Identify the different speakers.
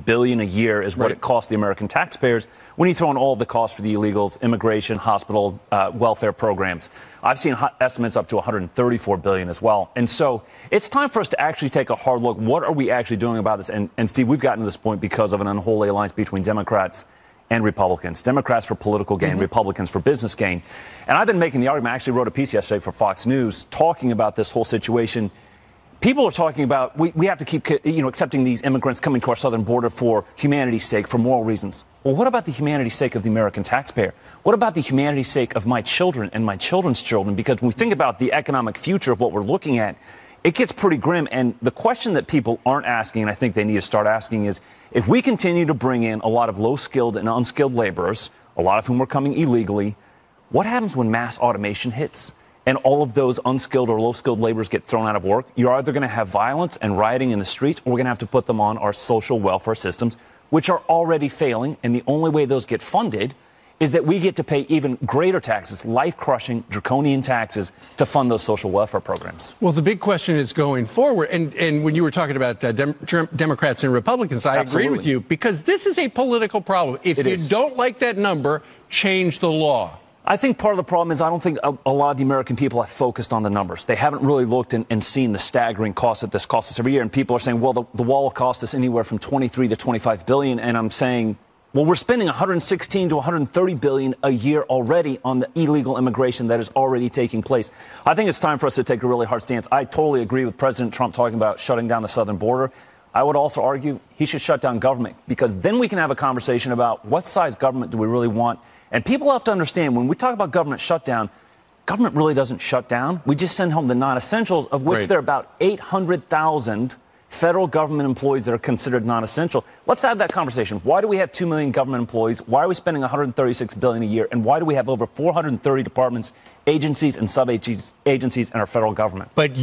Speaker 1: billion a year is what it costs the American taxpayers when you throw in all of the costs for the illegals, immigration, hospital, welfare programs. I've seen estimates up to $134 billion as well. And so it's time for us to actually take a hard look. What are we actually doing about this? And Steve, we've gotten to this point because of an unholy alliance between Democrats and Republicans. Democrats for political gain, Republicans for business gain. And I've been making the argument. I actually wrote a piece yesterday for Fox News talking about this whole situation. People are talking about we have to keep accepting these immigrants coming to our southern border for humanity's sake, for moral reasons. Well, what about the humanity's sake of the American taxpayer? What about the humanity's sake of my children and my children's children? Because when we think about the economic future of what we're looking at, it gets pretty grim. And the question that people aren't asking, and I think they need to start asking, is if we continue to bring in a lot of low-skilled and unskilled laborers, a lot of whom are coming illegally, what happens when mass automation hits and all of those unskilled or low-skilled laborers get thrown out of work? You're either going to have violence and rioting in the streets, or we're going to have to put them on our social welfare systems, which are already failing. And the only way those get funded is that we get to pay even greater taxes, life-crushing, draconian taxes, to fund those social welfare programs.
Speaker 2: Well, the big question is going forward. And when you were talking about Democrats and Republicans, I agree with you, because this is a political problem. If you don't like that number, change the law.
Speaker 1: I think part of the problem is I don't think a lot of the American people have focused on the numbers. They haven't really looked and seen the staggering cost that this costs us every year. And people are saying, well, the wall will cost us anywhere from 23 to 25 billion. And I'm saying, well, we're spending 116 to 130 billion a year already on the illegal immigration that is already taking place. I think it's time for us to take a really hard stance. I totally agree with President Trump talking about shutting down the southern border. I would also argue he should shut down government, because then we can have a conversation about what size government do we really want. And people have to understand, when we talk about government shutdown, government really doesn't shut down. We just send home the non-essentials, of which there are about 800,000 federal government employees that are considered non-essential. Let's have that conversation. Why do we have 2 million government employees? Why are we spending $136 billion a year? And why do we have over 430 departments, agencies, and sub-agencies in our federal government?
Speaker 2: But